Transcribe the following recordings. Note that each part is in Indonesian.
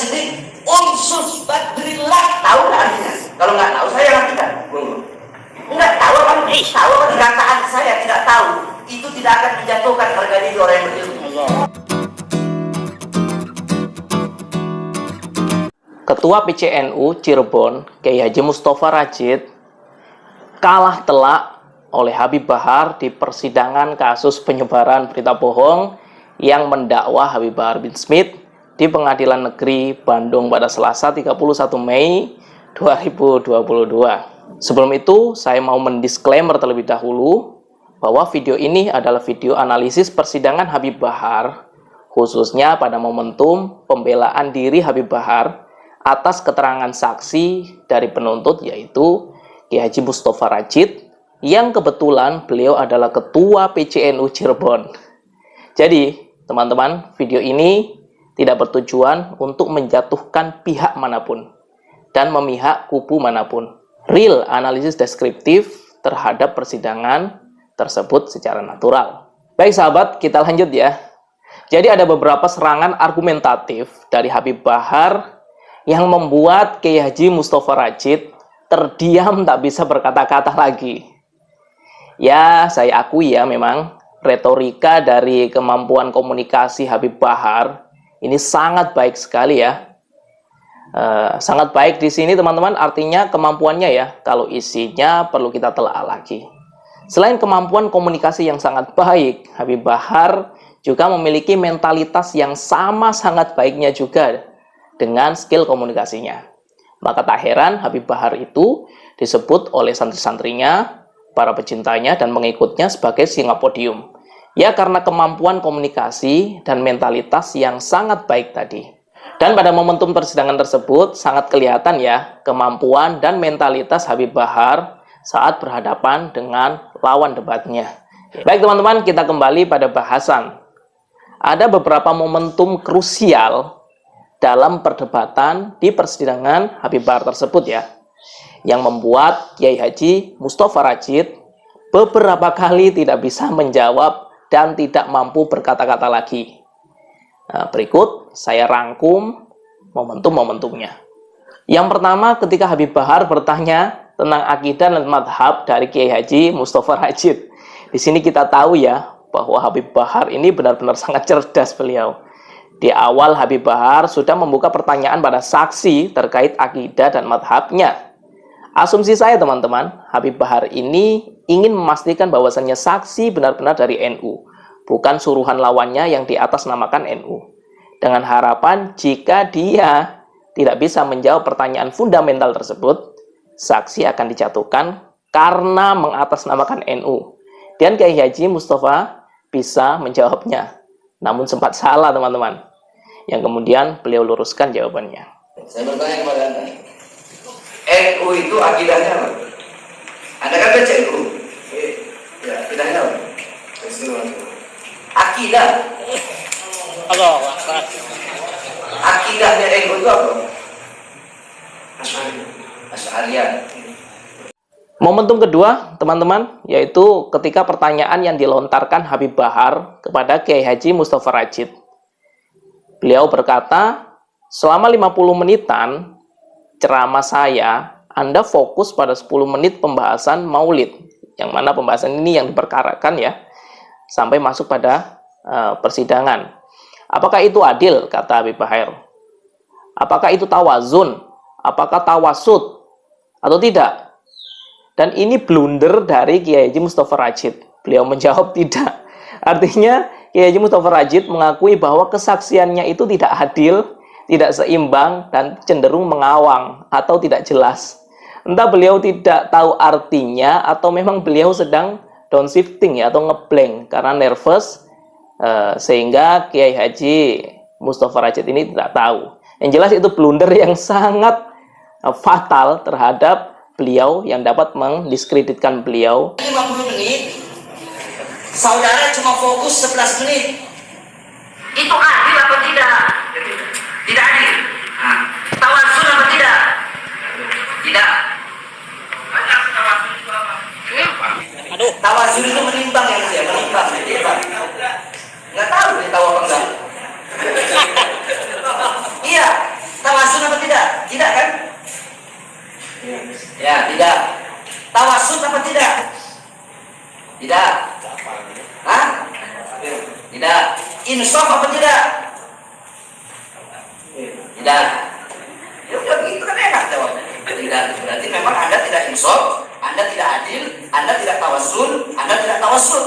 sini unsus badrillah, tahu nggak artinya? Kalau nggak tahu saya artikan. Nggak tahu kan? Tahu kan perkataan saya tidak tahu. Itu tidak akan menjatuhkan harga diri orang yang berilmu. Ketua PCNU Cirebon, Kiai Haji Mustafa Rachid, kalah telak oleh Habib Bahar di persidangan kasus penyebaran berita bohong yang mendakwa Habib Bahar bin Smith di Pengadilan Negeri Bandung pada Selasa 31 Mei 2022. Sebelum itu, saya mau mendisklaimer terlebih dahulu bahwa video ini adalah video analisis persidangan Habib Bahar, khususnya pada momentum pembelaan diri Habib Bahar atas keterangan saksi dari penuntut, yaitu Kiai Haji Mustafa Rachid, yang kebetulan beliau adalah Ketua PCNU Cirebon. Jadi, teman-teman, video ini tidak bertujuan untuk menjatuhkan pihak manapun dan memihak kubu manapun. Real analisis deskriptif terhadap persidangan tersebut secara natural. Baik sahabat, kita lanjut ya. Jadi ada beberapa serangan argumentatif dari Habib Bahar yang membuat Kiai Haji Mustafa Rachid terdiam tak bisa berkata-kata lagi. Ya, saya akui ya, memang retorika dari kemampuan komunikasi Habib Bahar ini sangat baik sekali ya. Sangat baik di sini teman-teman, artinya kemampuannya ya. Kalau isinya perlu kita telaah lagi. Selain kemampuan komunikasi yang sangat baik, Habib Bahar juga memiliki mentalitas yang sama sangat baiknya juga dengan skill komunikasinya. Maka tak heran Habib Bahar itu disebut oleh santri-santrinya, para pecintanya dan mengikutnya sebagai singa podium. Ya, karena kemampuan komunikasi dan mentalitas yang sangat baik tadi. Dan pada momentum persidangan tersebut sangat kelihatan ya kemampuan dan mentalitas Habib Bahar saat berhadapan dengan lawan debatnya. Baik teman-teman, kita kembali pada bahasan. Ada beberapa momentum krusial dalam perdebatan di persidangan Habib Bahar tersebut ya, yang membuat Kiai Haji Mustafa Rachid beberapa kali tidak bisa menjawab dan tidak mampu berkata-kata lagi. Nah, berikut saya rangkum momentum-momentumnya. Yang pertama, ketika Habib Bahar bertanya tentang akidah dan madhab dari Kiai Haji Mustafa Rachid. Di sini kita tahu ya bahwa Habib Bahar ini benar-benar sangat cerdas beliau. Di awal Habib Bahar sudah membuka pertanyaan pada saksi terkait akidah dan madhabnya. Asumsi saya teman-teman, Habib Bahar ini ingin memastikan bahwasannya saksi benar-benar dari NU, bukan suruhan lawannya yang di atas namakan NU. Dengan harapan jika dia tidak bisa menjawab pertanyaan fundamental tersebut, saksi akan dijatuhkan karena mengatasnamakan NU. Dan Kiai Haji Mustafa bisa menjawabnya. Namun sempat salah teman-teman. Yang kemudian beliau luruskan jawabannya. Saya bertanya kepada Anda, NU itu akidahnya apa? Anda kan baca NU? Ya, akidahnya apa? Akidah. Akidahnya NU itu apa? Asy'ariyah. Momentum kedua, teman-teman, yaitu ketika pertanyaan yang dilontarkan Habib Bahar kepada Kiai Haji Mustafa Rachid. Beliau berkata, selama 50 menitan ceramah saya, Anda fokus pada 10 menit pembahasan maulid. Yang mana pembahasan ini yang diperkarakan ya, sampai masuk pada persidangan. Apakah itu adil, kata Habib Bahar? Apakah itu tawazun? Apakah tawasud? Atau tidak? Dan ini blunder dari Kiai Haji Mustafa Rachid. Beliau menjawab tidak. Artinya Kiai Haji Mustafa Rachid mengakui bahwa kesaksiannya itu tidak adil, tidak seimbang, dan cenderung mengawang atau tidak jelas. Entah beliau tidak tahu artinya atau memang beliau sedang downshifting ya, atau ngeblank karena nervous, sehingga Kiai Haji Mustafa Rachid ini tidak tahu. Yang jelas itu blunder yang sangat fatal terhadap beliau yang dapat mendiskreditkan beliau. 50 menit, saudara cuma fokus 11 menit. Itu adil apa tidak? Tidak adil. Tawassul apa tidak? Tidak. Tawassul itu menimbang yang saya menimbang. Nggak tahu dia tahu apa enggak. Iya, insaf apa tidak? Tidak. Ya udah gitu kan enak jawabnya. Tidak. Berarti memang Anda tidak insaf, Anda tidak adil, Anda tidak tawassul, Anda tidak tawassul.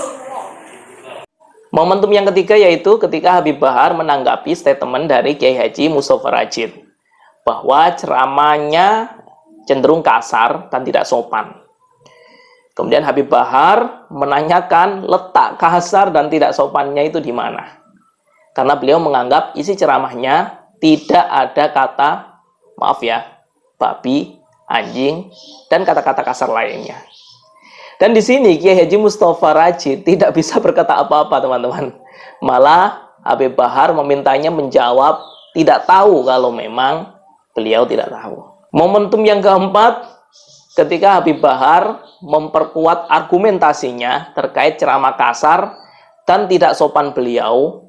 Momentum yang ketiga yaitu ketika Habib Bahar menanggapi statement dari Kiai Haji Mustofa Rachid bahwa ceramahnya cenderung kasar dan tidak sopan. Kemudian Habib Bahar menanyakan letak kasar dan tidak sopannya itu di mana. Karena beliau menganggap isi ceramahnya tidak ada kata, maaf ya, babi, anjing, dan kata-kata kasar lainnya. Dan di sini Kiai Haji Mustofa Rachid tidak bisa berkata apa-apa, teman-teman. Malah Habib Bahar memintanya menjawab tidak tahu kalau memang beliau tidak tahu. Momentum yang keempat, ketika Habib Bahar memperkuat argumentasinya terkait ceramah kasar dan tidak sopan beliau,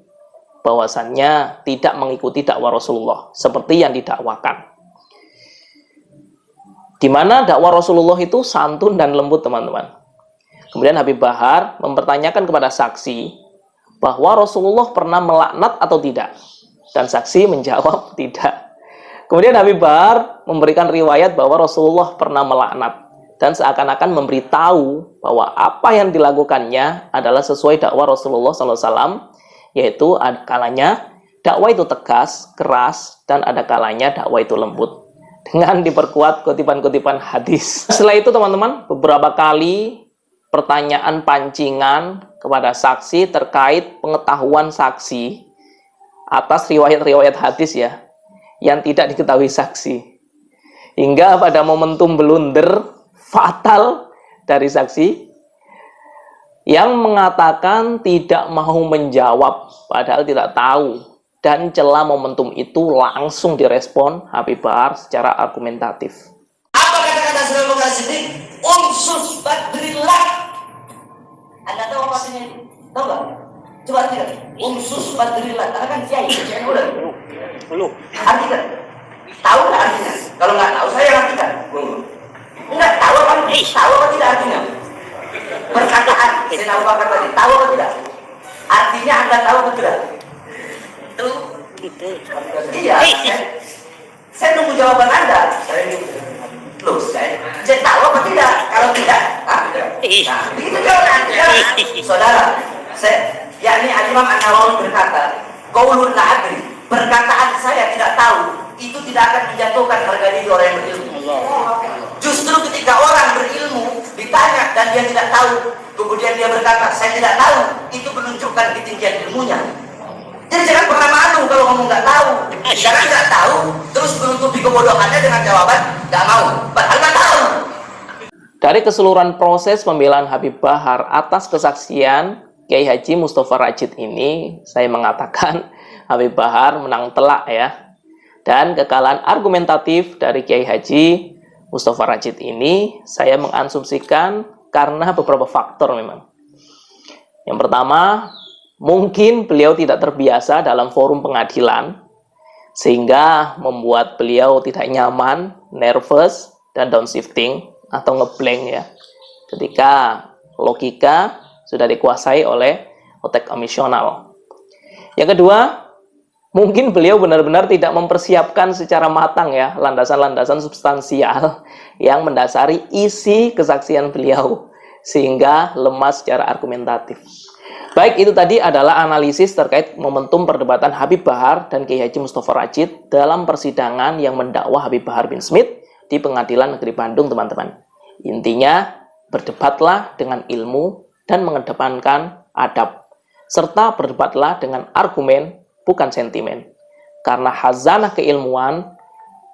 bahwasannya tidak mengikuti dakwah Rasulullah seperti yang didakwakan. Di mana dakwah Rasulullah itu santun dan lembut, teman-teman. Kemudian Habib Bahar mempertanyakan kepada saksi bahwa Rasulullah pernah melaknat atau tidak. Dan saksi menjawab tidak. Kemudian Habib Bahar memberikan riwayat bahwa Rasulullah pernah melaknat. Dan seakan-akan memberitahu bahwa apa yang dilakukannya adalah sesuai dakwah Rasulullah SAW. Yaitu ada kalanya dakwah itu tegas, keras, dan ada kalanya dakwah itu lembut. Dengan diperkuat kutipan-kutipan hadis. Setelah itu teman-teman, beberapa kali pertanyaan pancingan kepada saksi terkait pengetahuan saksi atas riwayat-riwayat hadis ya, yang tidak diketahui saksi. Hingga pada momentum blunder fatal dari saksi yang mengatakan tidak mau menjawab padahal tidak tahu, dan celah momentum itu langsung direspon Habib Bahar secara argumentatif. Apa kata-kata Saudara Bakar Siddiq? Umsus badrillah. Anda tahu apa artinya itu? Tahu nggak? Coba artikan. Umsus badrillah. Karena kan kiai, belum. Artikan. Tahu nggak artinya? Kalau nggak tahu saya artikan. Nggak tahu apa? Tahu apa tidak artinya? Perkataan Sayyidina Abu Bakar tadi. Tahu apa tidak? Artinya Anda tahu atau tidak? Itu. Iya. Saya nunggu jawaban Anda. Saya tahu apa tidak? Kalau tidak, nah, begitu jawaban Anda. Saudara, yakni Imam An-Nawawi berkata, qaulun la adri, perkataan saya tidak tahu, itu tidak akan menjatuhkan harga diri orang yang berilmu. Justru ketika orang berilmu ditanya dan dia tidak tahu, kemudian dia berkata saya tidak tahu, itu menunjukkan ketinggian ilmunya. Jadi jangan pernah malu kalau ngomong nggak tahu. Jangan nggak tahu terus menutupi kebodohannya dengan jawaban nggak mau, padahal nggak tahu. Dari keseluruhan proses pembelaan Habib Bahar atas kesaksian Kiai Haji Mustofa Rachid ini, saya mengatakan Habib Bahar menang telak ya. Dan kekalahan argumentatif dari Kiai Haji Mustofa Rachid ini saya mengasumsikan karena beberapa faktor memang. Yang pertama, mungkin beliau tidak terbiasa dalam forum pengadilan, sehingga membuat beliau tidak nyaman, nervous, dan downshifting atau ngeblank ya. Ketika logika sudah dikuasai oleh otak emosional. Yang kedua, mungkin beliau benar-benar tidak mempersiapkan secara matang ya landasan-landasan substansial yang mendasari isi kesaksian beliau, sehingga lemah secara argumentatif. Baik, itu tadi adalah analisis terkait momentum perdebatan Habib Bahar dan Kiai Haji Mustofa Rachid dalam persidangan yang mendakwa Habib Bahar bin Smith di Pengadilan Negeri Bandung, teman-teman. Intinya, berdebatlah dengan ilmu dan mengedepankan adab, serta berdebatlah dengan argumen, bukan sentimen. Karena khazanah keilmuan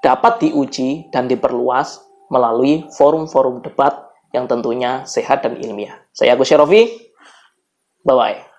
dapat diuji dan diperluas melalui forum-forum debat yang tentunya sehat dan ilmiah. Saya Agus Syarafi. Bye-bye.